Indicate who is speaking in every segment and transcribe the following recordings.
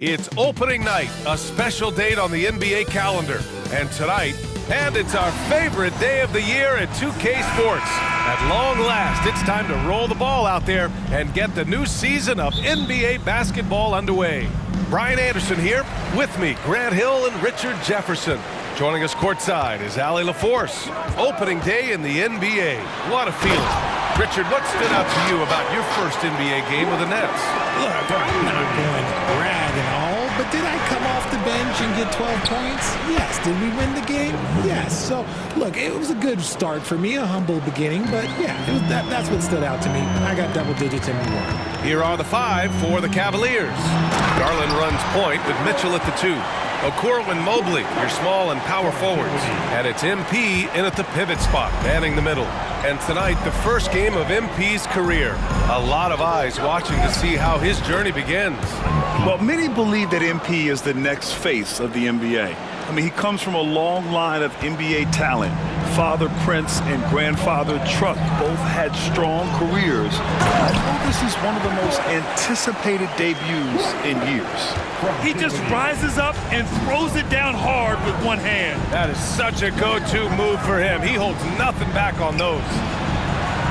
Speaker 1: It's opening night, a special date on the NBA calendar. And tonight, it's our favorite day of the year at 2K Sports. At long last, it's time to roll the ball out there and get the new season of NBA basketball underway. Brian Anderson here, with me, Grant Hill and Richard Jefferson. Joining us courtside is Allie LaForce. Opening day in the NBA. What a feeling. Richard, what stood out to you about your first NBA game with the Nets?
Speaker 2: Look, I'm not going to brag and all, but did I come off the bench and get 12 points? Yes. Did we win the game? Yes. So, look, it was a good start for me, a humble beginning, but yeah, that's what stood out to me. I got double digits in the one.
Speaker 1: Here are the five for the Cavaliers. Garland runs point with Mitchell at the 2. Okoro and Mobley, your small and power forwards. And it's MP in at the pivot spot, manning the middle. And tonight, the first game of MP's career. A lot of eyes watching to see how his journey begins.
Speaker 3: Well, many believe that MP is the next face of the NBA. I mean, he comes from a long line of NBA talent. Father Prince and grandfather Truck both had strong careers. I know this is one of the most anticipated debuts in years.
Speaker 4: He just rises up and throws it down hard with one hand.
Speaker 1: That is such a go-to move for him. He holds nothing back on those.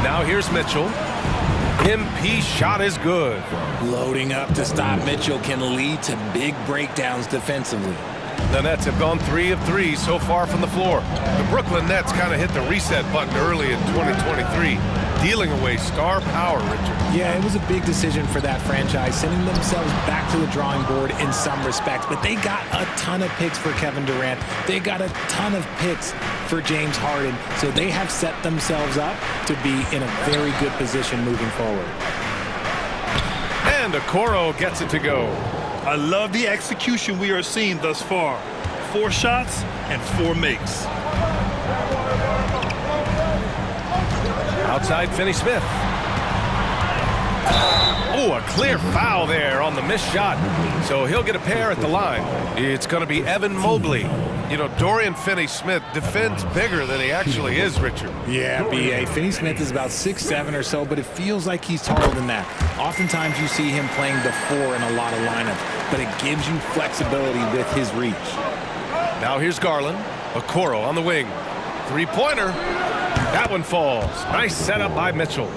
Speaker 1: Now here's Mitchell. MP's shot is good.
Speaker 2: Loading up to stop Mitchell can lead to big breakdowns defensively.
Speaker 1: The Nets have gone 3 of 3 so far from the floor. The Brooklyn Nets kind of hit the reset button early in 2023, dealing away star power, Richard.
Speaker 2: Yeah, it was a big decision for that franchise, sending themselves back to the drawing board in some respects. But they got a ton of picks for Kevin Durant. They got a ton of picks for James Harden. So they have set themselves up to be in a very good position moving forward.
Speaker 1: And Okoro gets it to go.
Speaker 4: I love the execution we are seeing thus far. 4 shots and 4 makes.
Speaker 1: Outside, Finney-Smith. Oh, a clear foul there on the missed shot. So he'll get a pair at the line. It's going to be Evan Mobley. You know, Dorian Finney-Smith defends bigger than he actually is, Richard.
Speaker 2: Yeah, B.A. Finney-Smith is about 6'7" or so, but it feels like he's taller than that. Oftentimes you see him playing the 4 in a lot of lineups, but it gives you flexibility with his reach.
Speaker 1: Now here's Garland. Okoro on the wing. Three-pointer. That one falls. Nice setup by Mitchell.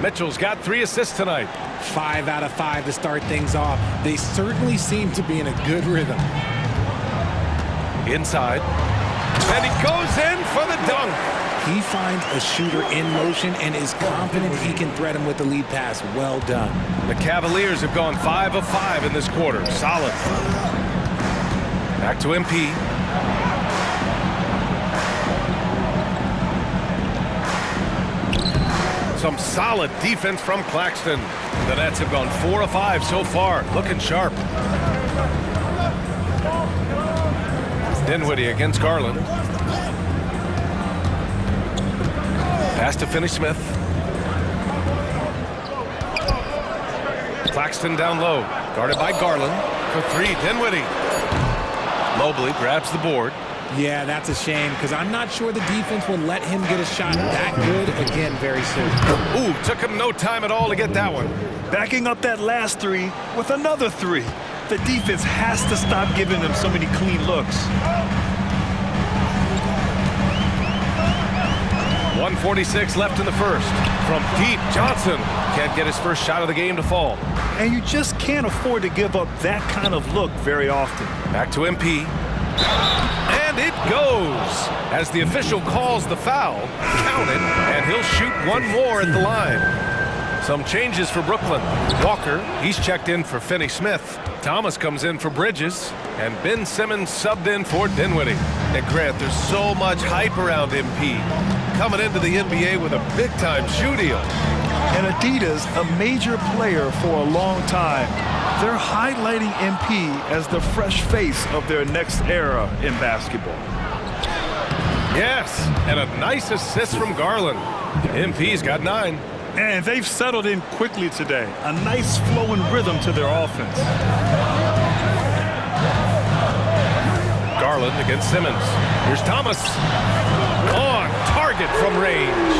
Speaker 1: Mitchell's got 3 assists tonight.
Speaker 2: 5 out of 5 to start things off. They certainly seem to be in a good rhythm.
Speaker 1: Inside. And he goes in for the dunk.
Speaker 2: He finds a shooter in motion and is confident he can thread him with the lead pass. Well done.
Speaker 1: The Cavaliers have gone 5 of 5 in this quarter. Solid. Back to MP. Some solid defense from Claxton. The Nets have gone 4 of 5 so far. Looking sharp. Dinwiddie against Garland. Pass to Finney-Smith. Claxton down low. Guarded by Garland. For 3, Dinwiddie. Mobley grabs the board.
Speaker 2: Yeah, that's a shame, because I'm not sure the defense will let him get a shot that good again very soon.
Speaker 1: Ooh, took him no time at all to get that one.
Speaker 3: Backing up that last 3 with another 3. The defense has to stop giving them so many clean looks.
Speaker 1: 1:46 left in the first. From deep, Johnson can't get his first shot of the game to fall.
Speaker 3: And you just can't afford to give up that kind of look very often.
Speaker 1: Back to MP. And it goes. As the official calls the foul, count it, and he'll shoot one more at the line. Some changes for Brooklyn. Walker, he's checked in for Finney-Smith. Thomas comes in for Bridges. And Ben Simmons subbed in for Dinwiddie. And Grant, there's so much hype around MP. Coming into the NBA with a big-time shoe deal.
Speaker 3: And Adidas, a major player for a long time. They're highlighting MP as the fresh face of their next era in basketball.
Speaker 1: Yes, and a nice assist from Garland. MP's got 9.
Speaker 3: And they've settled in quickly today. A nice flowing rhythm to their offense.
Speaker 1: Garland against Simmons. Here's Thomas. On target from range.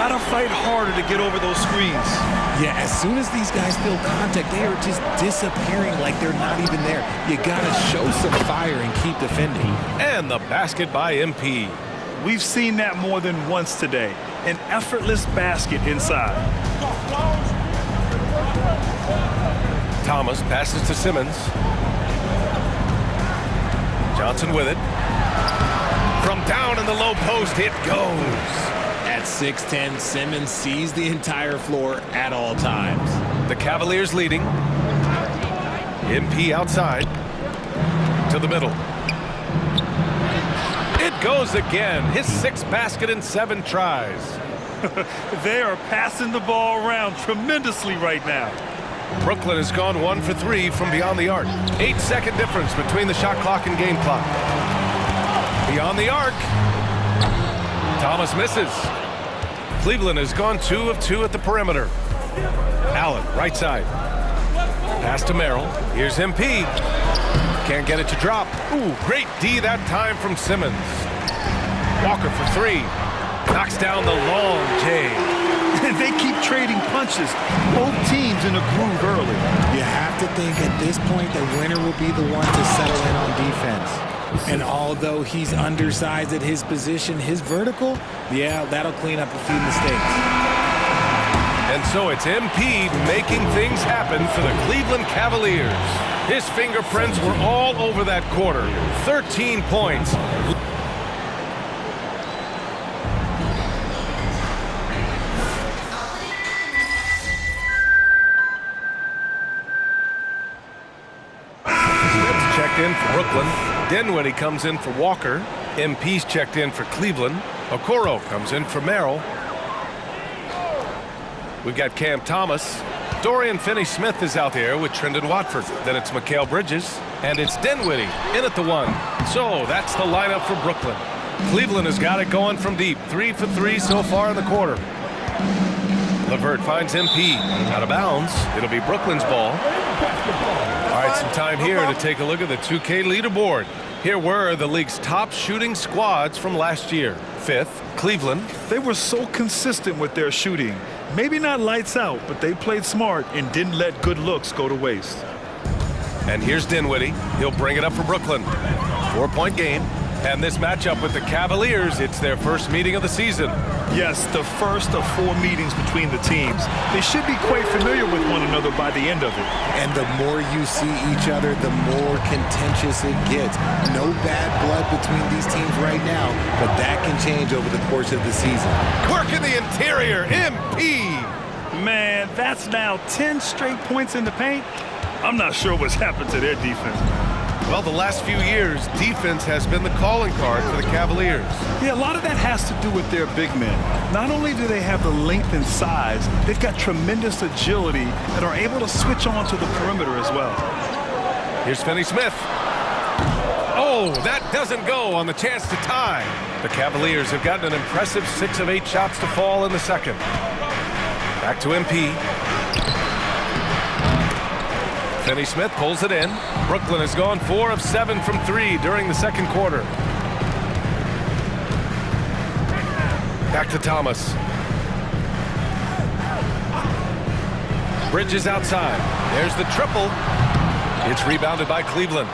Speaker 4: got to fight harder to get over those screens.
Speaker 2: Yeah, as soon as these guys feel contact, they are just disappearing like they're not even there. You got to show some fire and keep defending.
Speaker 1: And the basket by MP.
Speaker 3: We've seen that more than once today. An effortless basket inside.
Speaker 1: Thomas passes to Simmons. Johnson with it. From down in the low post, it goes.
Speaker 2: At 6'10", Simmons sees the entire floor at all times.
Speaker 1: The Cavaliers leading. MP outside. To the middle. It goes again. His 6th basket in 7 tries.
Speaker 3: They are passing the ball around tremendously right now.
Speaker 1: Brooklyn has gone 1 for 3 from beyond the arc. 8-second difference between the shot clock and game clock. Beyond the arc. Thomas misses. Cleveland has gone 2 of 2 at the perimeter. Allen, right side. Pass to Merrill. Here's MP. Can't get it to drop. Ooh, great D that time from Simmons. Walker for 3. Knocks down the long J.
Speaker 3: They keep trading punches. Both teams in a groove early.
Speaker 2: You have to think at this point the winner will be the one to settle in on defense. And although he's undersized at his position, his vertical, yeah, that'll clean up a few mistakes.
Speaker 1: And so it's MP making things happen for the Cleveland Cavaliers. His fingerprints were all over that quarter. 13 points. Checked in for Brooklyn. Dinwiddie comes in for Walker. MP's checked in for Cleveland. Okoro comes in for Merrill. We've got Cam Thomas. Dorian Finney-Smith is out there with Trendon Watford. Then it's Mikal Bridges. And it's Dinwiddie in at the 1. So that's the lineup for Brooklyn. Cleveland has got it going from deep. 3 for 3 so far in the quarter. LeVert finds MP. Out of bounds. It'll be Brooklyn's ball. All right, some time here to take a look at the 2K leaderboard. Here were the league's top shooting squads from last year. 5th, Cleveland.
Speaker 3: They were so consistent with their shooting. Maybe not lights out, but they played smart and didn't let good looks go to waste.
Speaker 1: And here's Dinwiddie. He'll bring it up for Brooklyn. 4-point game. And this matchup with the Cavaliers, it's their first meeting of the season.
Speaker 3: Yes, the first of 4 meetings between the teams. They should be quite familiar with one another by the end of it.
Speaker 2: And the more you see each other, the more contentious it gets. No bad blood between these teams right now, but that can change over the course of the season.
Speaker 1: Work in the interior, MP.
Speaker 3: Man, that's now 10 straight points in the paint. I'm not sure what's happened to their defense.
Speaker 1: Well, the last few years, defense has been the calling card for the Cavaliers.
Speaker 3: Yeah, a lot of that has to do with their big men. Not only do they have the length and size, they've got tremendous agility and are able to switch on to the perimeter as well.
Speaker 1: Here's Finney-Smith. Oh, that doesn't go on the chance to tie. The Cavaliers have gotten an impressive 6 of 8 shots to fall in the second. Back to MP. Finney-Smith pulls it in. Brooklyn has gone 4 of 7 from 3 during the second quarter. Back to Thomas. Bridges outside. There's the triple. It's rebounded by Cleveland.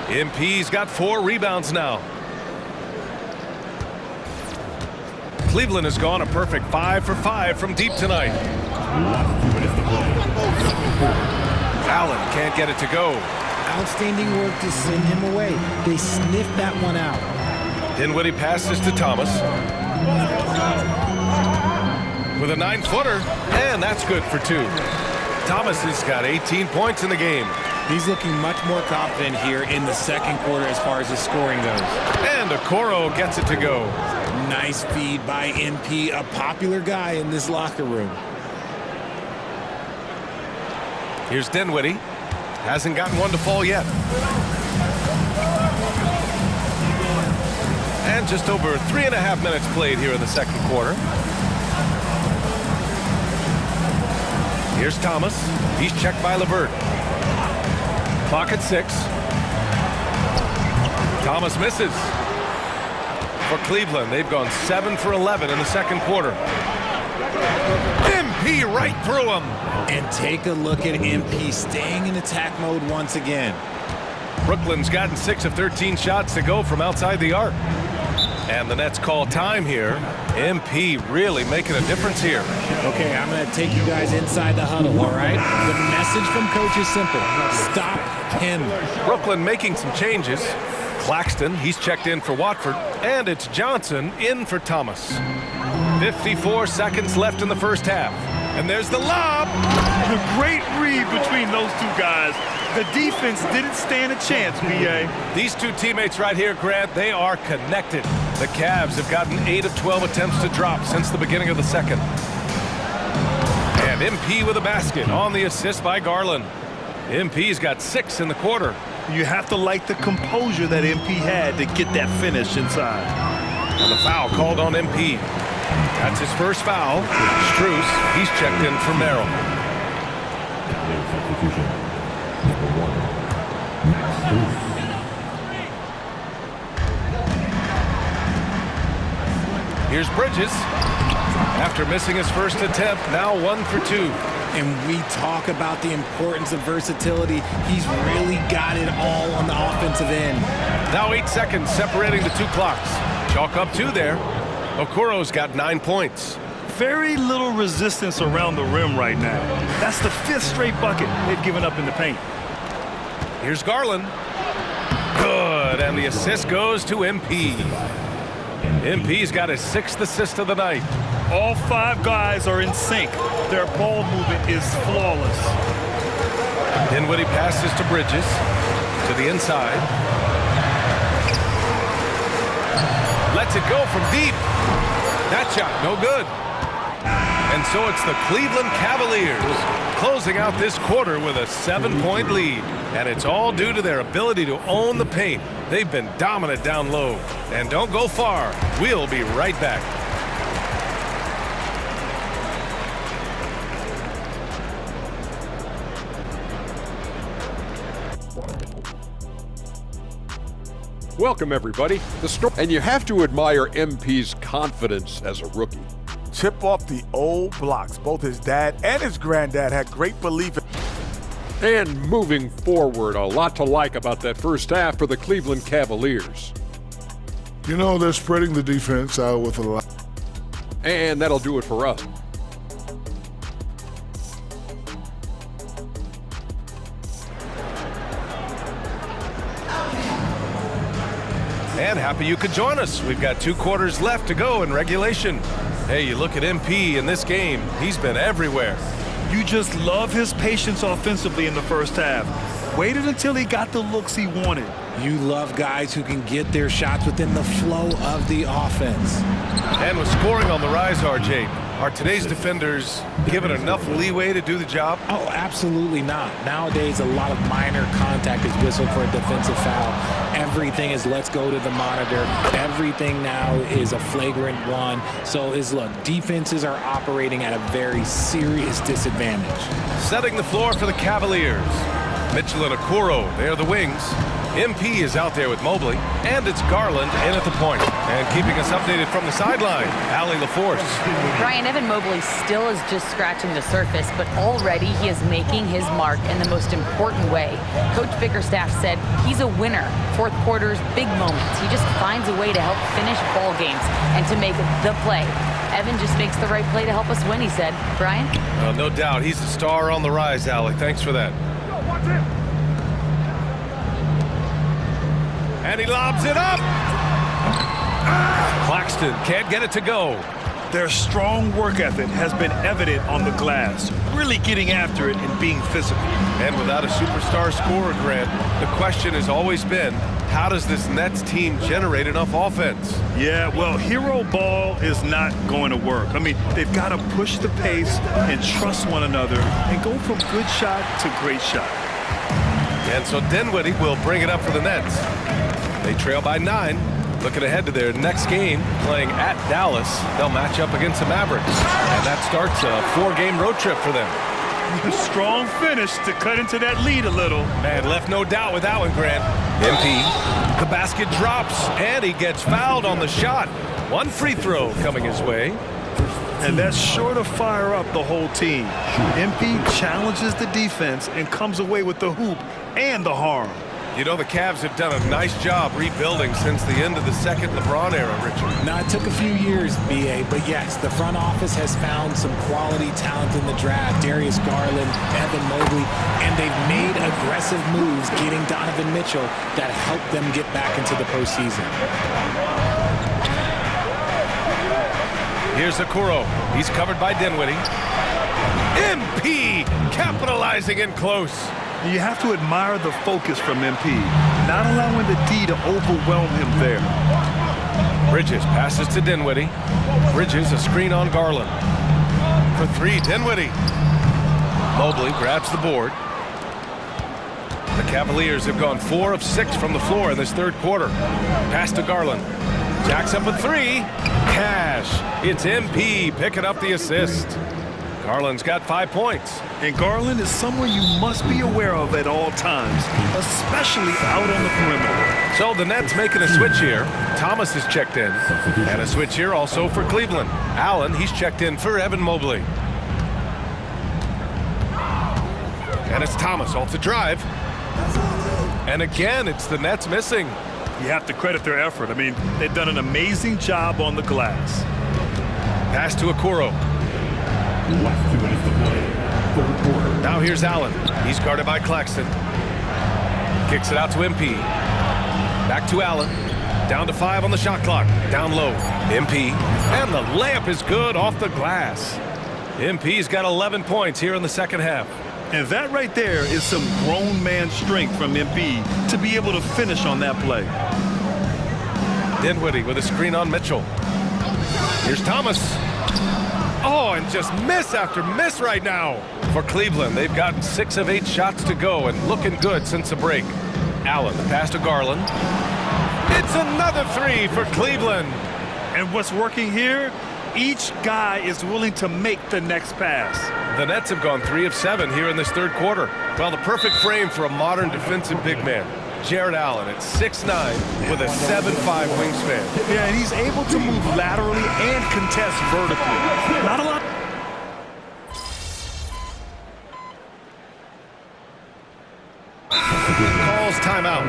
Speaker 1: MP's got 4 rebounds now. Cleveland has gone a perfect 5 for 5 from deep tonight. Allen can't get it to go.
Speaker 2: Outstanding work to send him away. They sniffed that one out.
Speaker 1: Dinwiddie passes to Thomas. With a 9-footer, and that's good for 2. Thomas has got 18 points in the game.
Speaker 2: He's looking much more confident here in the second quarter as far as his scoring goes.
Speaker 1: And Okoro gets it to go.
Speaker 2: Nice feed by MP, a popular guy in this locker room.
Speaker 1: Here's Dinwiddie. Hasn't gotten one to fall yet. And just over 3.5 minutes played here in the second quarter. Here's Thomas. He's checked by LeVert. Clock at 6. Thomas misses. For Cleveland, they've gone 7 for 11 in the second quarter. MP right through him.
Speaker 2: And take a look at MP staying in attack mode once again.
Speaker 1: Brooklyn's gotten 6 of 13 shots to go from outside the arc. And the Nets call time here. MP really making a difference here.
Speaker 2: Okay, I'm going to take you guys inside the huddle, all right? The message from coach is simple. Stop him.
Speaker 1: Brooklyn making some changes. Claxton, he's checked in for Watford. And it's Johnson in for Thomas. 54 seconds left in the first half. And there's the lob.
Speaker 4: A great read between those two guys. The defense didn't stand a chance, B.A.
Speaker 1: These two teammates right here, Grant, they are connected. The Cavs have gotten 8 of 12 attempts to drop since the beginning of the second. And MP with a basket on the assist by Garland. MP's got 6 in the quarter.
Speaker 3: You have to like the composure that MP had to get that finish inside.
Speaker 1: And the foul called on MP. That's his first foul. Strus, he's checked in for Merrill. Here's Bridges. After missing his first attempt, now 1 for 2.
Speaker 2: And we talk about the importance of versatility. He's really got it all on the offensive end.
Speaker 1: Now 8 seconds separating the two clocks. Chalk up 2 there. Okuro's got 9 points.
Speaker 3: Very little resistance around the rim right now. That's the 5th straight bucket they've given up in the paint.
Speaker 1: Here's Garland. Good, and the assist goes to MP. MP's got his 6th assist of the night.
Speaker 3: All 5 guys are in sync. Their ball movement is flawless.
Speaker 1: Dinwiddie passes to Bridges. To the inside. Lets it go from deep. That shot, no good. And so it's the Cleveland Cavaliers closing out this quarter with a 7-point lead. And it's all due to their ability to own the paint. They've been dominant down low. And don't go far. We'll be right back.
Speaker 5: Welcome, everybody. And you have to admire MP's confidence as a rookie.
Speaker 6: Chip off the old blocks. Both his dad and his granddad had great belief in.
Speaker 5: And moving forward, a lot to like about that first half for the Cleveland Cavaliers.
Speaker 7: You know, they're spreading the defense out with a lot.
Speaker 5: And that'll do it for us.
Speaker 1: And happy you could join us. We've got 2 quarters left to go in regulation. Hey, you look at MP in this game, he's been everywhere.
Speaker 3: You just love his patience offensively in the first half. Waited until he got the looks he wanted.
Speaker 2: You love guys who can get their shots within the flow of the offense.
Speaker 1: And with scoring on the rise, RJ, are today's defenders given enough leeway to do the job?
Speaker 2: Oh, absolutely not. Nowadays, a lot of minor contact is whistled for a defensive foul. Everything is let's go to the monitor. Everything now is a flagrant one. So look, defenses are operating at a very serious disadvantage.
Speaker 1: Setting the floor for the Cavaliers. Mitchell and Okoro, they're the wings. MP is out there with Mobley, and it's Garland in at the point. And keeping us updated from the sideline, Allie LaForce.
Speaker 8: Brian, Evan Mobley still is just scratching the surface, but already he is making his mark in the most important way. Coach Bickerstaff said he's a winner. Fourth quarter's big moments. He just finds a way to help finish ball games and to make the play. Evan just makes the right play to help us win, he said. Brian?
Speaker 1: No doubt. He's a star on the rise, Allie. Thanks for that. And he lobs it up. Claxton can't get it to go.
Speaker 3: Their strong work ethic has been evident on the glass, really getting after it and being physical.
Speaker 1: And without a superstar scorer, Grant, the question has always been, how does this Nets team generate enough offense?
Speaker 3: Yeah, well, hero ball is not going to work. I mean, they've got to push the pace and trust one another and go from good shot to great shot.
Speaker 1: And so Dinwiddie will bring it up for the Nets. They trail by 9. Looking ahead to their next game, playing at Dallas. They'll match up against the Mavericks. And that starts a 4-game road trip for them.
Speaker 3: A strong finish to cut into that lead a little.
Speaker 1: Man, left no doubt with that one, Grant. MP, the basket drops, and he gets fouled on the shot. 1 free throw coming his way.
Speaker 4: And that's sure to fire up the whole team. MP challenges the defense and comes away with the hoop and the harm.
Speaker 1: You know, the Cavs have done a nice job rebuilding since the end of the second LeBron era, Richard.
Speaker 2: Now, it took a few years, B.A., but yes, the front office has found some quality talent in the draft. Darius Garland, Evan Mobley, and they've made aggressive moves getting Donovan Mitchell that helped them get back into the postseason.
Speaker 1: Here's Okoro. He's covered by Dinwiddie. MP capitalizing in close.
Speaker 3: You have to admire the focus from MP, not allowing the D to overwhelm him there.
Speaker 1: Bridges passes to Dinwiddie. Bridges, a screen on Garland. For three, Dinwiddie. Mobley grabs the board. The Cavaliers have gone 4 of 6 from the floor in this third quarter. Pass to Garland. Jacks up a three. Cash. It's MP picking up the assist. Garland's got 5 points.
Speaker 3: And Garland is someone you must be aware of at all times, especially out on the perimeter.
Speaker 1: So the Nets making a switch here. Thomas is checked in. And a switch here also for Cleveland. Allen, he's checked in for Evan Mobley. And it's Thomas off the drive. And again, it's the Nets missing.
Speaker 3: You have to credit their effort. I mean, they've done an amazing job on the glass.
Speaker 1: Pass to Okoro. Now here's Allen. He's guarded by Claxton. Kicks it out to MP. Back to Allen. Down to 5 on the shot clock. Down low. MP. And the layup is good off the glass. MP's got 11 points here in the second half.
Speaker 3: And that right there is some grown man strength from MP to be able to finish on that play.
Speaker 1: Dinwiddie with a screen on Mitchell. Here's Thomas. Oh, and just miss after miss right now. For Cleveland, they've gotten 6 of 8 shots to go and looking good since the break. Allen, the pass to Garland. It's another 3 for Cleveland.
Speaker 3: And what's working here? Each guy is willing to make the next pass.
Speaker 1: The Nets have gone 3 of 7 here in this third quarter. Well, the perfect frame for a modern defensive big man. Jared Allen at 6'9" with a 7'5" wingspan.
Speaker 3: Yeah, and he's able to move laterally and contest vertically. Not a lot.
Speaker 1: Calls timeout.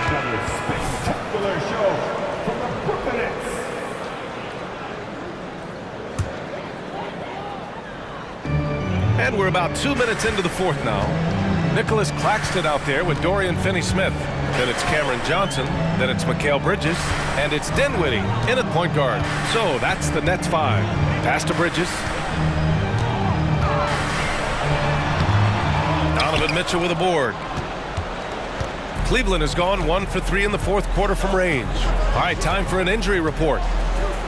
Speaker 9: Another spectacular show from the Brooklyn Nets.
Speaker 1: And we're about 2 minutes into the fourth now. Nicholas Claxton out there with Dorian Finney-Smith. Then it's Cameron Johnson. Then it's Mikal Bridges. And it's Dinwiddie in at point guard. So that's the Nets 5. Pass to Bridges. Donovan Mitchell with a board. Cleveland has gone 1 for 3 in the fourth quarter from range. All right, time for an injury report.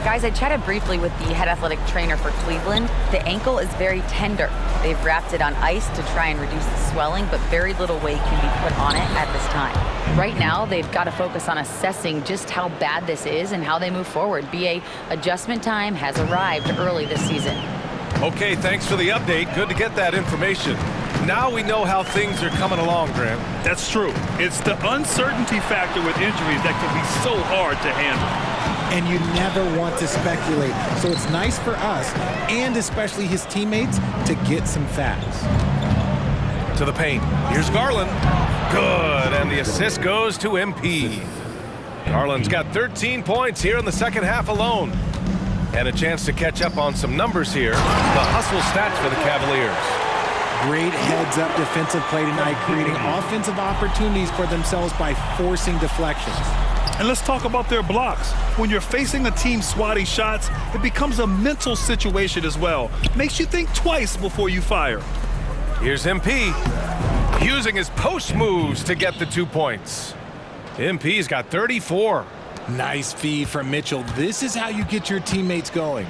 Speaker 8: Guys, I chatted briefly with the head athletic trainer for Cleveland. The ankle is very tender. They've wrapped it on ice to try and reduce the swelling, but very little weight can be put on it at this time. Right now, they've got to focus on assessing just how bad this is and how they move forward. BA adjustment time has arrived early this season.
Speaker 1: Okay, thanks for the update. Good to get that information. Now we know how things are coming along, Graham.
Speaker 3: That's true. It's the uncertainty factor with injuries that can be so hard to handle.
Speaker 2: And you never want to speculate. So it's nice for us, and especially his teammates, to get some facts.
Speaker 1: To the paint. Here's Garland. Good, and the assist goes to MP. Garland's got 13 points here in the second half alone. And a chance to catch up on some numbers here. The hustle stats for the Cavaliers.
Speaker 2: Great heads-up defensive play tonight, creating offensive opportunities for themselves by forcing deflections.
Speaker 3: And let's talk about their blocks. When you're facing a team swatting shots, it becomes a mental situation as well. Makes you think twice before you fire.
Speaker 1: Here's MP using his post moves to get the 2 points. MP's got 34.
Speaker 2: Nice feed from Mitchell. This is how you get your teammates going.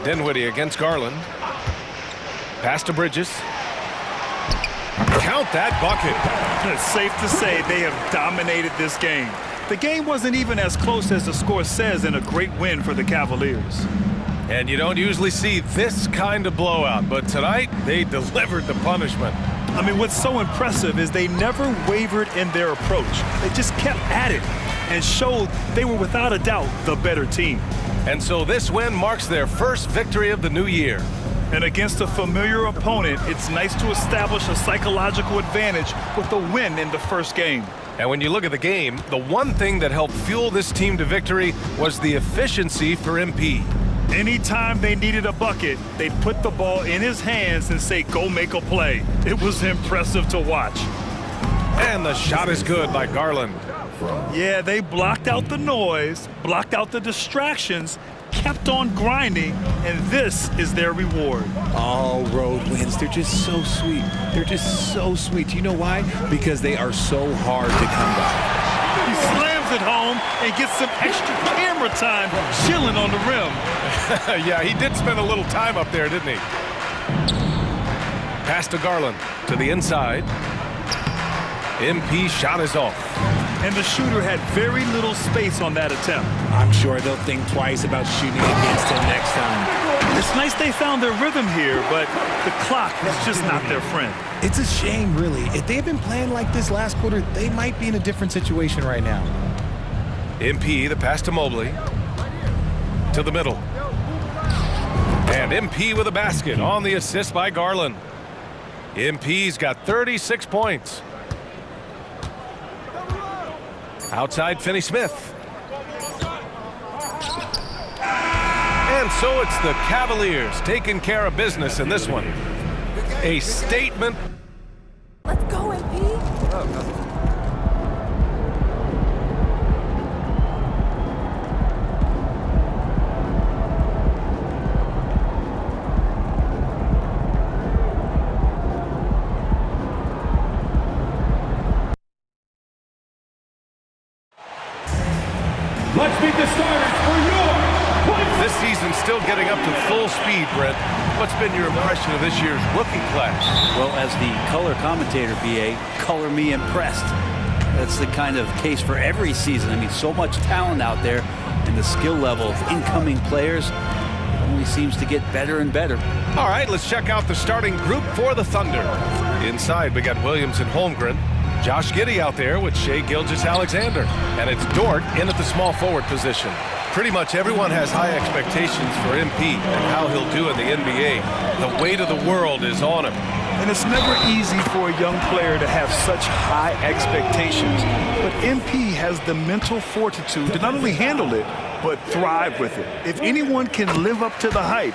Speaker 1: Dinwiddie against Garland. Pass to Bridges. Count that bucket.
Speaker 3: It's safe to say they have dominated this game. The game wasn't even as close as the score says in a great win for the Cavaliers.
Speaker 1: And you don't usually see this kind of blowout, but tonight they delivered the punishment.
Speaker 3: I mean, what's so impressive is they never wavered in their approach. They just kept at it and showed they were without a doubt the better team.
Speaker 1: And so this win marks their first victory of the new year.
Speaker 3: And against a familiar opponent, it's nice to establish a psychological advantage with a win in the first game.
Speaker 1: And when you look at the game, the one thing that helped fuel this team to victory was the efficiency for MP.
Speaker 3: Anytime they needed a bucket, they'd put the ball in his hands and say, go make a play. It was impressive to watch.
Speaker 1: And the shot is good by Garland.
Speaker 3: Yeah, they blocked out the noise, blocked out the distractions, kept on grinding, and this is their reward.
Speaker 2: All road wins. They're just so sweet. They're just so sweet. You know why? Because they are so hard to come by.
Speaker 3: He slams it home and gets some extra camera time chilling on the rim.
Speaker 1: Yeah, he did spend a little time up there, didn't he? Pass to Garland, to the inside. MP shot is off.
Speaker 3: And the shooter had very little space on that attempt.
Speaker 2: I'm sure they'll think twice about shooting against him next time.
Speaker 3: It's nice they found their rhythm here, but the clock is just not their friend.
Speaker 2: It's a shame, really. If they had been playing like this last quarter, they might be in a different situation right now.
Speaker 1: MP, the pass to Mobley. To the middle. And MP with a basket on the assist by Garland. MP's got 36 points. Outside Finney-Smith. And so it's the Cavaliers taking care of business in this one. A statement.
Speaker 10: Let's go, MP.
Speaker 9: Let's meet the starters for your
Speaker 1: This season's still getting up to full speed, Brent. What's been your impression of this year's rookie class?
Speaker 11: Well, as the color commentator, BA, color me impressed. That's the kind of case for every season. I mean, so much talent out there, and the skill level of incoming players only seems to get better and better.
Speaker 1: All right, let's check out the starting group for the Thunder. Inside, we got Williams and Holmgren. Josh Giddey out there with Shai Gilgeous-Alexander. And it's Dort in at the small forward position. Pretty much everyone has high expectations for MP and how he'll do in the NBA. The weight of the world is on him.
Speaker 3: And it's never easy for a young player to have such high expectations. But MP has the mental fortitude to not only handle it, but thrive with it. If anyone can live up to the hype,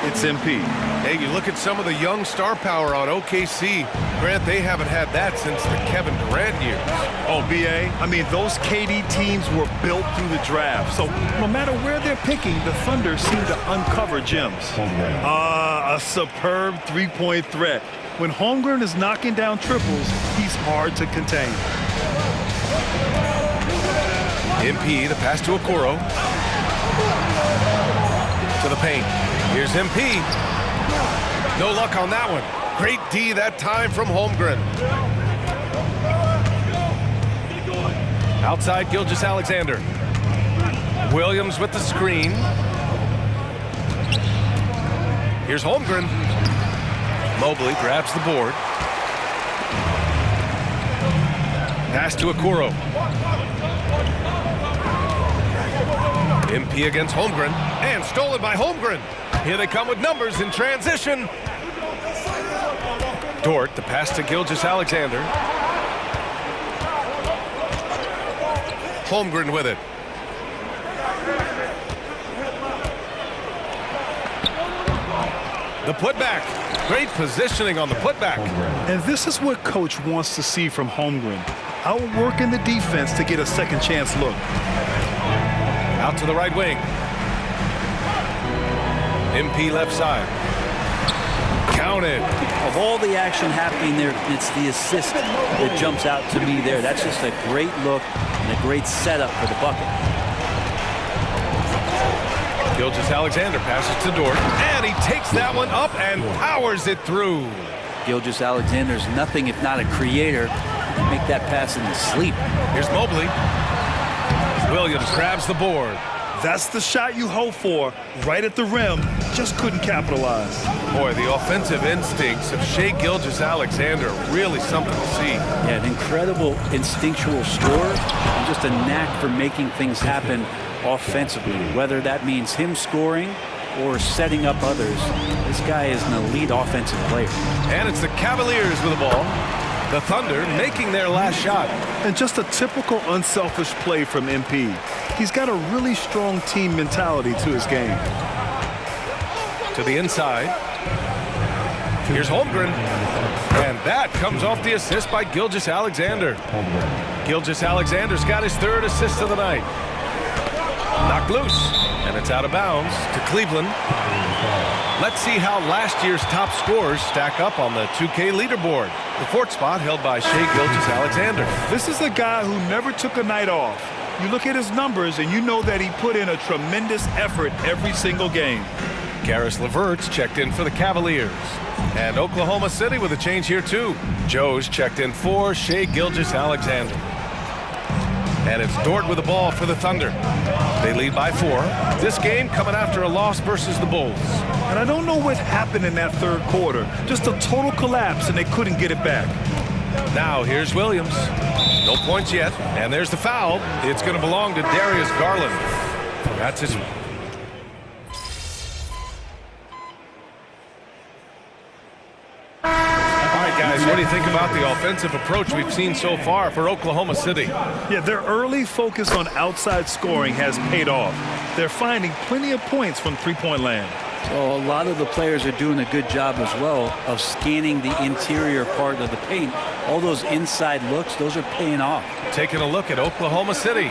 Speaker 3: it's MP.
Speaker 1: Hey, you look at some of the young star power on OKC. Grant, they haven't had that since the Kevin Durant years.
Speaker 3: Oh, BA, I mean, those KD teams were built through the draft. So no matter where they're picking, the Thunder seem to uncover gems. A superb three-point threat. When Holmgren is knocking down triples, he's hard to contain.
Speaker 1: MP, the pass to Okoro. To the paint. Here's MP. No luck on that one. Great D that time from Holmgren. Outside Gilgeous-Alexander. Williams with the screen. Here's Holmgren. Mobley grabs the board. Pass to Okoro. MP against Holmgren. And stolen by Holmgren. Here they come with numbers in transition. Dort, the pass to Gilgeous-Alexander. Holmgren with it. The putback. Great positioning on the putback.
Speaker 3: And this is what Coach wants to see from Holmgren. Outworking the defense to get a second chance look.
Speaker 1: Out to the right wing. MP left side. Counted.
Speaker 11: Of all the action happening there, it's the assist that jumps out to me there. That's just a great look and a great setup for the bucket.
Speaker 1: Gilgeous-Alexander passes to Dort, and he takes that one up and powers it through.
Speaker 11: Gilgeous-Alexander's nothing if not a creator. Make that pass in his sleep.
Speaker 1: Here's Mobley. Williams grabs the board.
Speaker 4: That's the shot you hope for, right at the rim. Just couldn't capitalize.
Speaker 1: Boy, the offensive instincts of Shai Gilgeous-Alexander, really something to see.
Speaker 11: Yeah, an incredible instinctual scorer and just a knack for making things happen offensively, whether that means him scoring or setting up others. This guy is an elite offensive player.
Speaker 1: And it's the Cavaliers with the ball. The Thunder making their last shot.
Speaker 4: And just a typical unselfish play from MP. He's got a really strong team mentality to his game.
Speaker 1: To the inside. Here's Holmgren. And that comes off the assist by Gilgeous-Alexander. Gilgeous-Alexander's got his third assist of the night. Knocked loose. And it's out of bounds to Cleveland. Let's see how last year's top scorers stack up on the 2K leaderboard. The fourth spot held by Shai Gilgeous-Alexander.
Speaker 4: This is a guy who never took a night off. You look at his numbers and you know that he put in a tremendous effort every single game.
Speaker 1: Karis LeVert's checked in for the Cavaliers. And Oklahoma City with a change here too. Joe's checked in for Shai Gilgeous-Alexander. And it's Dort with the ball for the Thunder. They lead by 4. This game coming after a loss versus the Bulls.
Speaker 4: And I don't know what happened in that third quarter. Just a total collapse, and they couldn't get it back.
Speaker 1: Now here's Williams. No points yet. And there's the foul. It's going to belong to Darius Garland. That's his... What do you think about the offensive approach we've seen so far for Oklahoma City?
Speaker 4: Yeah, their early focus on outside scoring has paid off. They're finding plenty of points from three-point land.
Speaker 11: So a lot of the players are doing a good job as well of scanning the interior part of the paint. All those inside looks, those are paying off.
Speaker 1: Taking a look at Oklahoma City.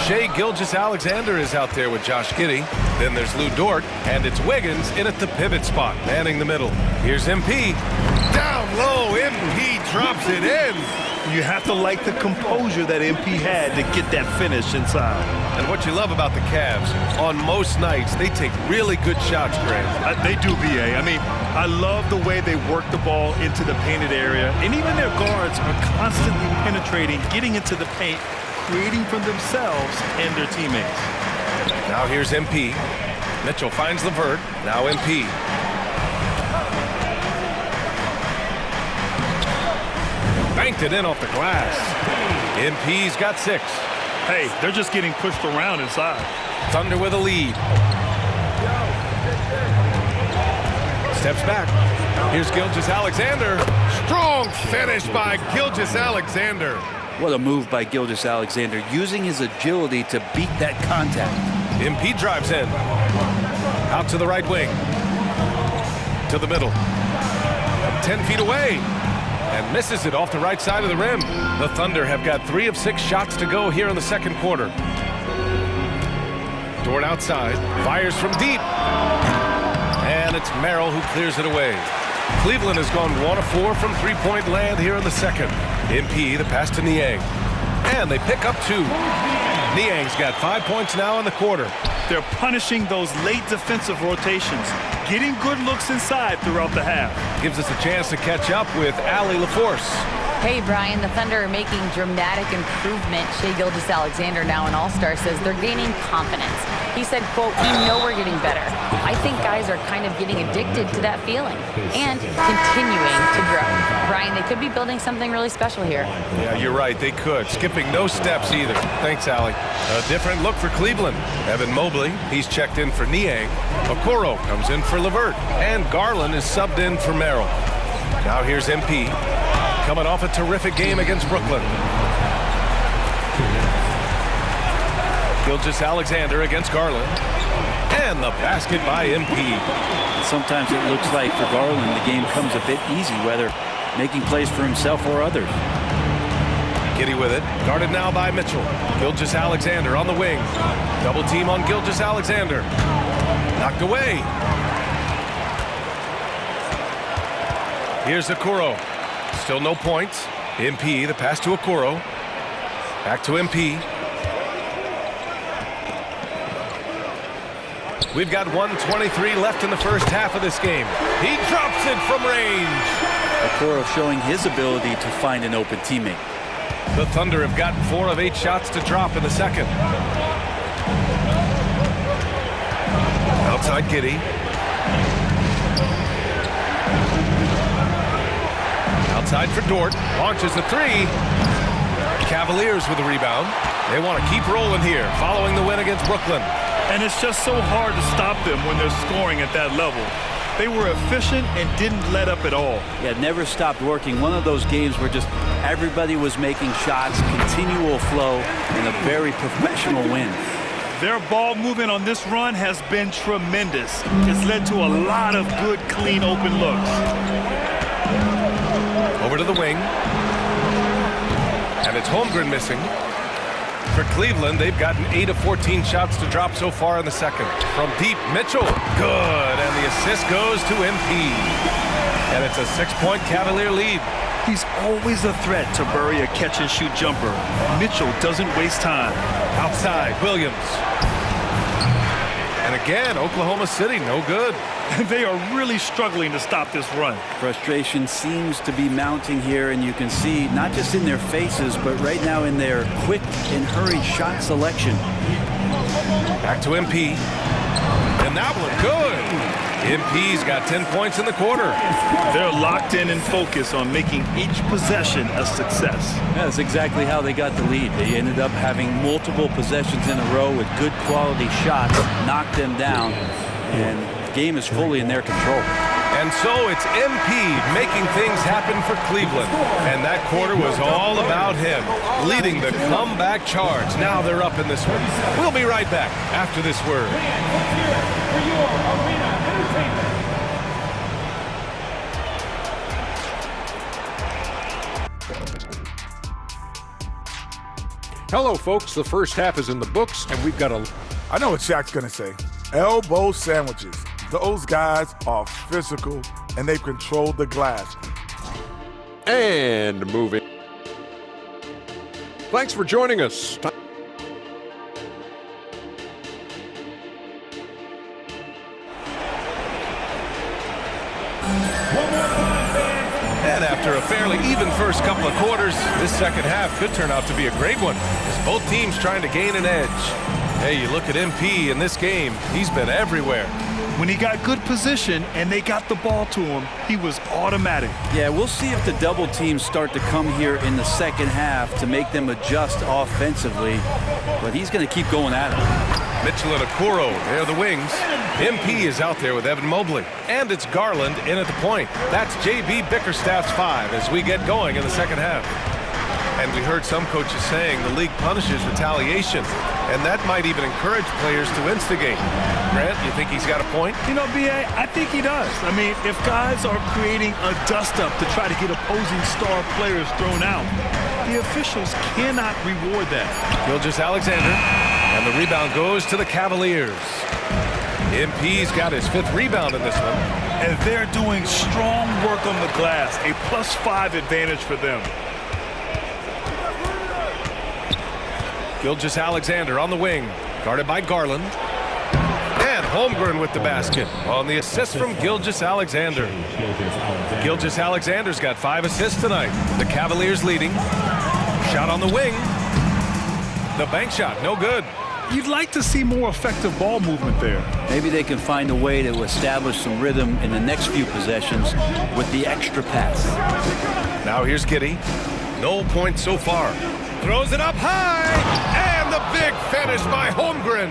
Speaker 1: Shai Gilgeous-Alexander is out there with Josh Giddey. Then there's Lou Dort, and it's Wiggins in at the pivot spot, manning the middle. Here's MP. Down low, MP drops it in.
Speaker 4: You have to like the composure that MP had to get that finish inside.
Speaker 1: And what you love about the Cavs, on most nights, they take really good shots, Grant.
Speaker 4: They do, BA. I mean, I love the way they work the ball into the painted area. And even their guards are constantly penetrating, getting into the paint, creating for themselves and their teammates.
Speaker 1: Now here's MP. Mitchell finds LeVert. Now MP. Banked it in off the glass. MP's got 6.
Speaker 4: Hey, they're just getting pushed around inside.
Speaker 1: Thunder with a lead. Steps back. Here's Gilgeous-Alexander. Strong finish by Gilgeous-Alexander.
Speaker 11: What a move by Gilgeous-Alexander, using his agility to beat that contact.
Speaker 1: MP drives in. Out to the right wing. To the middle. 10 feet away. And misses it off the right side of the rim. The Thunder have got 3 of 6 shots to go here in the second quarter. Dort outside. Fires from deep. And it's Merrill who clears it away. Cleveland has gone 1 of 4 from three-point land here in the second. MP, the pass to Niang. And they pick up 2. Niang's got 5 points now in the quarter.
Speaker 4: They're punishing those late defensive rotations, getting good looks inside throughout the half.
Speaker 1: Gives us a chance to catch up with Allie LaForce.
Speaker 8: Hey, Brian, the Thunder are making dramatic improvement. Shai Gilgeous-Alexander, now an all-star, says they're gaining confidence. He said, quote, "We know we're getting better. I think guys are kind of getting addicted to that feeling and continuing to grow." Brian, they could be building something really special here.
Speaker 1: Yeah, you're right. They could. Skipping no steps either. Thanks, Allie. A different look for Cleveland. Evan Mobley, he's checked in for Niang. Okoro comes in for LeVert. And Garland is subbed in for Merrill. Now here's MP. Coming off a terrific game against Brooklyn. Gilgeous-Alexander against Garland. And the basket by MP.
Speaker 11: Sometimes it looks like for Garland the game comes a bit easy, whether making plays for himself or others.
Speaker 1: Giddey with it. Guarded now by Mitchell. Gilgeous-Alexander on the wing. Double team on Gilgeous-Alexander. Knocked away. Here's Okoro. Still no points. MP, the pass to Okoro. Back to MP. We've got 1:23 left in the first half of this game. He drops it from range.
Speaker 11: Okoro showing his ability to find an open teammate.
Speaker 1: The Thunder have gotten 4 of 8 shots to drop in the second. Outside Giddy. Outside for Dort. Launches a three. Cavaliers with the rebound. They want to keep rolling here following the win against Brooklyn.
Speaker 4: And it's just so hard to stop them when they're scoring at that level. They were efficient and didn't let up at all.
Speaker 11: Yeah, never stopped working. One of those games where just everybody was making shots, continual flow, and a very professional win.
Speaker 4: Their ball movement on this run has been tremendous. It's led to a lot of good, clean, open looks.
Speaker 1: Over to the wing. And it's Holmgren missing. For Cleveland, they've gotten 8 of 14 shots to drop so far in the second. From deep, Mitchell. Good. And the assist goes to MP. And it's a 6-point Cavalier lead.
Speaker 4: He's always a threat to bury a catch-and-shoot jumper. Mitchell doesn't waste time.
Speaker 1: Outside, Williams. And again, Oklahoma City, no good.
Speaker 4: They are really struggling to stop this run.
Speaker 11: Frustration seems to be mounting here, and you can see not just in their faces, but right now in their quick and hurried shot selection.
Speaker 1: Back to MP. And that one, good. MP's got 10 points in the quarter.
Speaker 4: They're locked in and focused on making each possession a success.
Speaker 11: That's exactly how they got the lead. They ended up having multiple possessions in a row with good quality shots, knocked them down, and the game is fully in their control.
Speaker 1: And so it's MP making things happen for Cleveland. And that quarter was all about him, leading the comeback charge. Now they're up in this one. We'll be right back after this word.
Speaker 9: For your arena entertainment.
Speaker 5: Hello, folks. The first half is in the books, and we've got a...
Speaker 6: I know what Shaq's going to say. Elbow sandwiches. Those guys are physical, and they've controlled the glass.
Speaker 5: And moving. Thanks for joining us.
Speaker 1: And after a fairly even first couple of quarters, this second half could turn out to be a great one, as both teams trying to gain an edge. Hey, you look at MP in this game, he's been everywhere.
Speaker 4: When he got good position and they got the ball to him, he was automatic.
Speaker 11: Yeah, we'll see if the double teams start to come here in the second half to make them adjust offensively, but he's going to keep going at it.
Speaker 1: Mitchell and Okoro, they're the wings. MP is out there with Evan Mobley. And it's Garland in at the point. That's J.B. Bickerstaff's 5 as we get going in the second half. And we heard some coaches saying the league punishes retaliation, and that might even encourage players to instigate. Grant, you think he's got a point?
Speaker 4: You know, B.A., I think he does. I mean, if guys are creating a dust-up to try to get opposing star players thrown out, the officials cannot reward that.
Speaker 1: Gilgeous-Alexander, and the rebound goes to the Cavaliers. MP's got his 5th rebound in this one.
Speaker 4: And they're doing strong work on the glass, a +5 advantage for them.
Speaker 1: Gilgeous-Alexander on the wing, guarded by Garland. And Holmgren with the basket on the assist from Gilgeous-Alexander. Gilgeous-Alexander's got 5 assists tonight. The Cavaliers leading. Shot on the wing. The bank shot, no good.
Speaker 4: You'd like to see more effective ball movement there.
Speaker 11: Maybe they can find a way to establish some rhythm in the next few possessions with the extra pass.
Speaker 1: Now here's Giddey. No points so far. Throws it up high, and the big finish by Holmgren.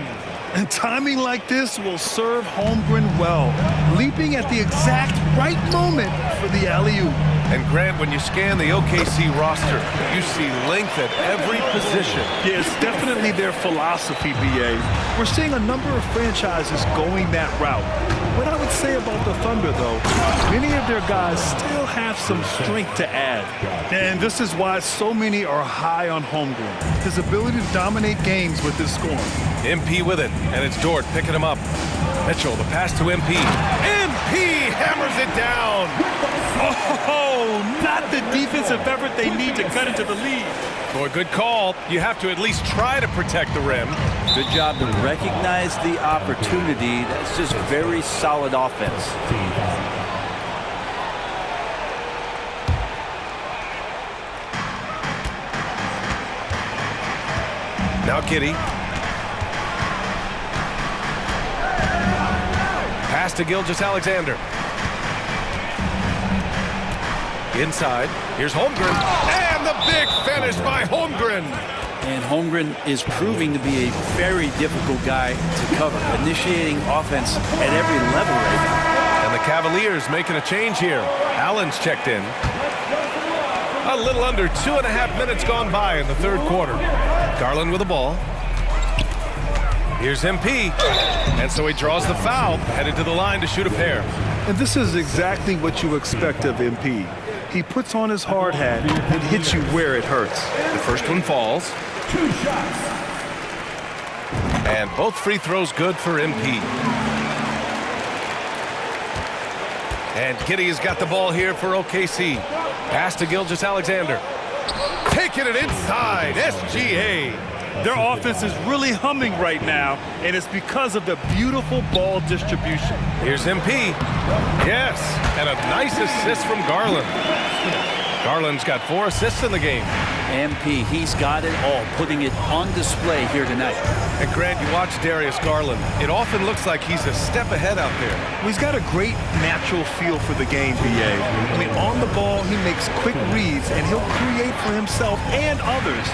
Speaker 4: And timing like this will serve Holmgren well, leaping at the exact right moment for the alley-oop.
Speaker 1: And Grant, when you scan the OKC roster, you see length at every position.
Speaker 4: Yeah, it's definitely their philosophy, BA. We're seeing a number of franchises going that route. What I would say about the Thunder, though, many of their guys still have some strength to add. And this is why so many are high on Holmgren. His ability to dominate games with his scoring.
Speaker 1: MP with it, and it's Dort picking him up. Mitchell, the pass to MP. MP hammers it down.
Speaker 4: Oh, not the defensive effort they need to cut into the lead.
Speaker 1: Boy, good call. You have to at least try to protect the rim.
Speaker 11: Good job to recognize the opportunity. That's just very solid offense.
Speaker 1: Now Giddey. Pass to Gilgeous-Alexander. Inside, here's Holmgren, and the big finish by Holmgren.
Speaker 11: And Holmgren is proving to be a very difficult guy to cover, initiating offense at every level right now.
Speaker 1: And the Cavaliers making a change here. Allen's checked in. A little under 2.5 minutes gone by in the third quarter. Garland with the ball. Here's MP. And so he draws the foul, headed to the line to shoot a pair.
Speaker 4: And this is exactly what you expect of MP. He puts on his hard hat and hits you where it hurts.
Speaker 1: The first one falls.
Speaker 9: 2 shots.
Speaker 1: And both free throws good for MP. And Giddey has got the ball here for OKC. Pass to Gilgeous-Alexander. Taking it inside, SGA.
Speaker 4: Their offense is really humming right now, and it's because of the beautiful ball distribution.
Speaker 1: Here's MP. Yes, and a nice assist from Garland. Garland's got 4 assists in the game.
Speaker 11: MP, he's got it all, putting it on display here tonight.
Speaker 1: And Grant, you watch Darius Garland. It often looks like he's a step ahead out there.
Speaker 4: Well, he's got a great natural feel for the game, BA. I mean, on the ball, he makes quick reads, and he'll create for himself and others.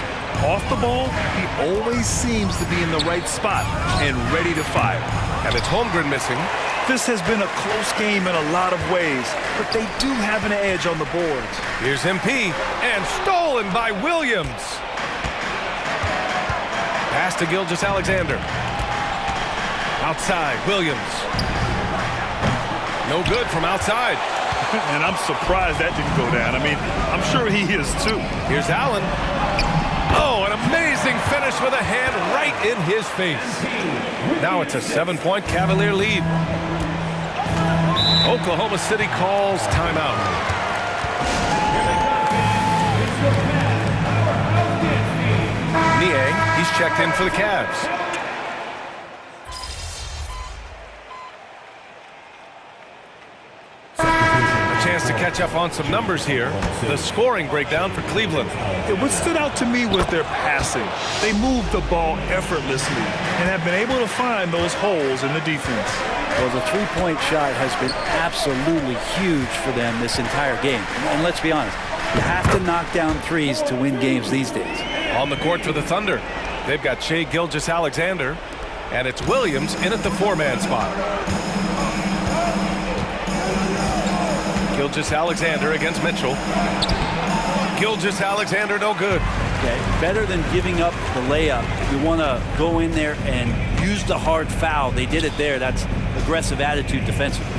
Speaker 4: Off the ball, he always seems to be in the right spot and ready to fire.
Speaker 1: And it's Holmgren missing.
Speaker 4: This has been a close game in a lot of ways, but they do have an edge on the boards.
Speaker 1: Here's MP, and stolen by Williams. Pass to Gilgeous-Alexander. Outside, Williams. No good from outside.
Speaker 4: And I'm surprised that didn't go down. I mean, I'm sure he is too.
Speaker 1: Here's Allen. Oh, an amazing finish with a hand right in his face. Now it's a 7-point Cavalier lead. Oklahoma City calls timeout. Niang, he's checked in for the Cavs. To catch up on some numbers here. The scoring breakdown for Cleveland.
Speaker 4: What stood out to me was their passing. They moved the ball effortlessly and have been able to find those holes in the defense.
Speaker 11: Well, the three-point shot has been absolutely huge for them this entire game. And let's be honest, you have to knock down threes to win games these days.
Speaker 1: On the court for the Thunder, they've got Shai Gilgeous-Alexander, and it's Williams in at the 4-man spot. Gilgeous-Alexander against Mitchell. Gilgeous-Alexander no good.
Speaker 11: Okay, better than giving up the layup. You want to go in there and use the hard foul. They did it there. That's aggressive attitude defensively.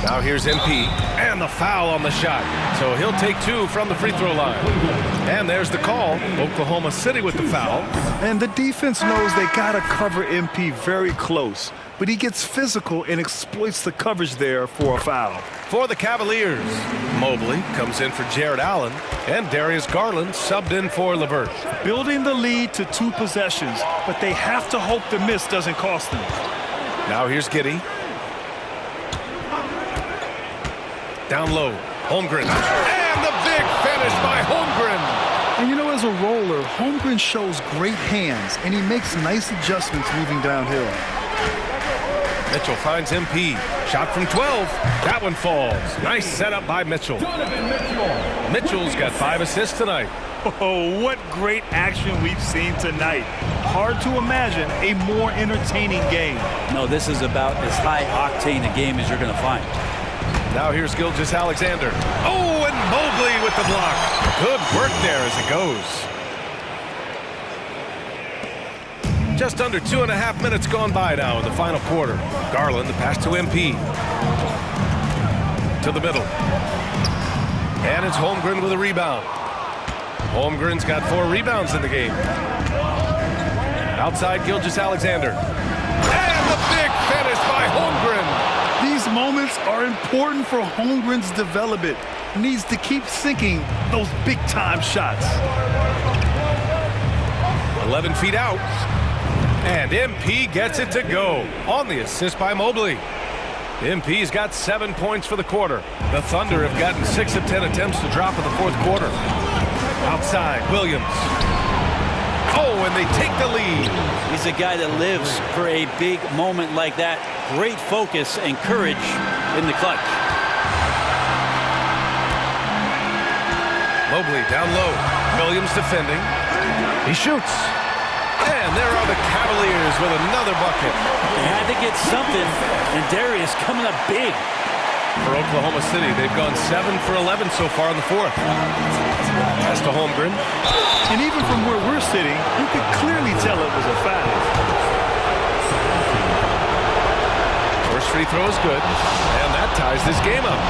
Speaker 1: Now here's MP, and the foul on the shot. So he'll take 2 from the free throw line. And there's the call. Oklahoma City with the foul.
Speaker 4: And the defense knows they got to cover MP very close. But he gets physical and exploits the coverage there for a foul.
Speaker 1: For the Cavaliers, Mobley comes in for Jared Allen, and Darius Garland subbed in for LeVert.
Speaker 4: Building the lead to 2 possessions, but they have to hope the miss doesn't cost them.
Speaker 1: Now here's Giddey. Down low, Holmgren. And the big finish by Holmgren.
Speaker 4: And you know, as a roller, Holmgren shows great hands, and he makes nice adjustments moving downhill.
Speaker 1: Mitchell finds MP. Shot from 12. That one falls. Nice setup by Mitchell. Mitchell's got 5 assists tonight.
Speaker 4: Oh, what great action we've seen tonight. Hard to imagine a more entertaining game.
Speaker 11: No, this is about as high-octane a game as you're going to find.
Speaker 1: Now here's Gilgeous-Alexander. Oh, and Mobley with the block. Good work there as it goes. Just under 2.5 minutes gone by now in the final quarter. Garland, the pass to MP. To the middle. And it's Holmgren with a rebound. Holmgren's got 4 rebounds in the game. Outside Gilgeous-Alexander. And the big finish by Holmgren.
Speaker 4: These moments are important for Holmgren's development. He needs to keep sinking those big-time shots.
Speaker 1: 11 feet out. And MP gets it to go on the assist by Mobley. MP's got 7 points for the quarter. The Thunder have gotten 6 of 10 attempts to drop in the fourth quarter. Outside, Williams. Oh, and they take the lead.
Speaker 11: He's a guy that lives for a big moment like that. great focus and courage in the clutch.
Speaker 1: Mobley down low. Williams defending. He shoots. And there are the Cavaliers with another bucket.
Speaker 11: They had to get something, and Darius coming up big.
Speaker 1: For Oklahoma City, they've gone 7 for 11 so far in the fourth. Pass to Holmgren.
Speaker 4: And even from where we're sitting, you could clearly tell it was a foul.
Speaker 1: First free throw is good, and that ties this game up.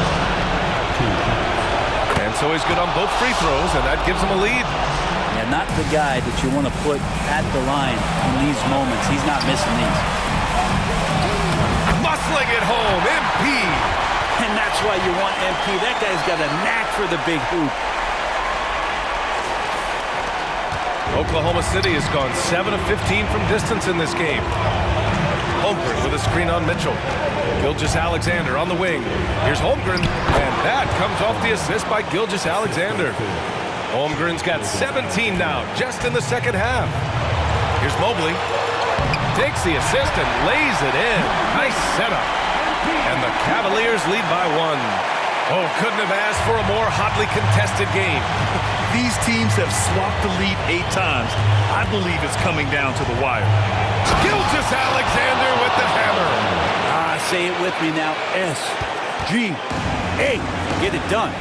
Speaker 1: And so he's good on both free throws, and that gives him a lead.
Speaker 11: Yeah, not the guy that you want to put at the line in these moments. He's not missing these.
Speaker 1: Muscling it home, MP.
Speaker 11: And that's why you want MP. That guy's got a knack for the big hoop.
Speaker 1: Oklahoma City has gone 7 of 15 from distance in this game. Holmgren with a screen on Mitchell. Gilgeous-Alexander on the wing. Here's Holmgren, and that comes off the assist by Gilgeous-Alexander. Holmgren's got 17 now, just in the second half. Here's Mobley. Takes the assist and lays it in. Nice setup. And the Cavaliers lead by 1. Oh, couldn't have asked for a more hotly contested game.
Speaker 4: These teams have swapped the lead 8 times. I believe it's coming down to the wire.
Speaker 1: Gilgeous-Alexander with the hammer.
Speaker 11: Say it with me now. S-G-A. Get it done.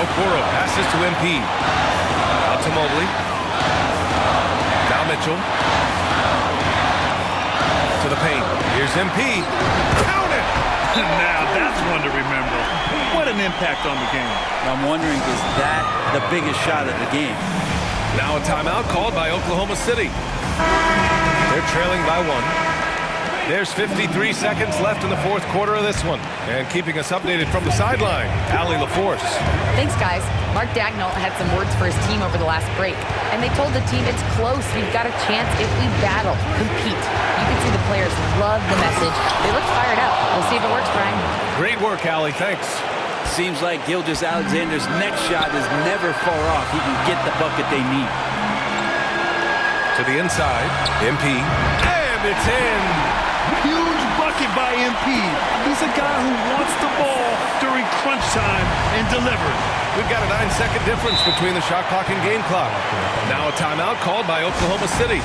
Speaker 1: Okoro passes to MP. Out to Mobley. Now Mitchell. To the paint. Here's MP. Count it!
Speaker 4: Now that's one to remember. What an impact on the game.
Speaker 11: I'm wondering, is that the biggest shot of the game?
Speaker 1: Now a timeout called by Oklahoma City. They're trailing by 1. There's 53 seconds left in the fourth quarter of this one. And keeping us updated from the sideline, Allie LaForce.
Speaker 8: Thanks, guys. Mark Dagnall had some words for his team over the last break. And they told the team it's close. We've got a chance if we battle, compete. You can see the players love the message. They look fired up. We'll see if it works, Brian.
Speaker 1: Great work, Allie. Thanks.
Speaker 11: Seems like Gilgeous-Alexander's next shot is never far off. He can get the bucket they need.
Speaker 1: To the inside, MP. And it's in.
Speaker 4: Huge bucket by MP. He's a guy who wants the ball during crunch time and delivers.
Speaker 1: We've got a 9-second difference between the shot clock and game clock. Now a timeout called by Oklahoma City.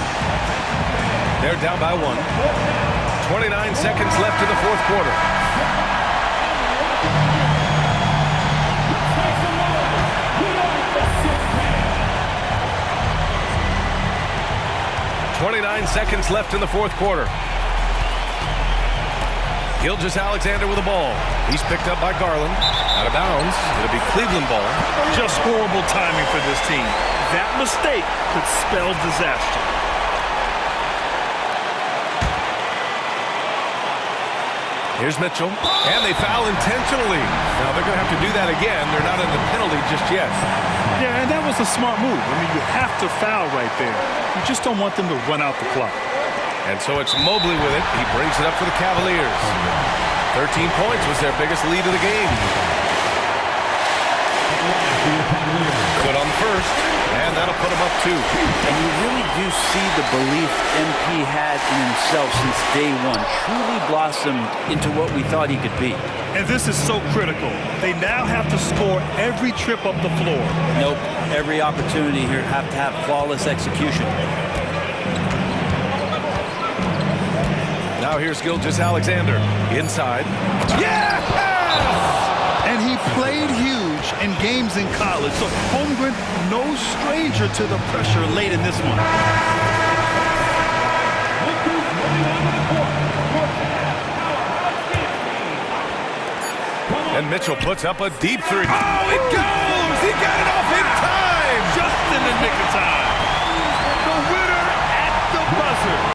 Speaker 1: They're down by 1. 29 seconds left in the fourth quarter. Seconds left in the fourth quarter. Gilgeous-Alexander with the ball. He's picked up by Garland. Out of bounds. It'll be Cleveland ball.
Speaker 4: Just horrible timing for this team. That mistake could spell disaster.
Speaker 1: Here's Mitchell. And they foul intentionally. Now they're going to have to do that again. They're not in the penalty just yet.
Speaker 4: Yeah, and that was a smart move. I mean, you have to foul right there. You just don't want them to run out the clock.
Speaker 1: And so it's Mobley with it. He brings it up for the Cavaliers. 13 points was their biggest lead of the game. Good on first, and that'll put him up 2.
Speaker 11: And you really do see the belief MP had in himself since day 1. Truly blossomed into what we thought he could be.
Speaker 4: And this is so critical. They now have to score every trip up the floor.
Speaker 11: Nope. Every opportunity here have to have flawless execution.
Speaker 1: Now here's Gilgeous-Alexander. Inside.
Speaker 4: Yeah! And he played huge in games in college. So Holmgren, no stranger to the pressure late in this one.
Speaker 1: And Mitchell puts up a deep 3. Oh, it goes! He got it off in time!
Speaker 4: Just in the nick of time. The winner at the buzzer.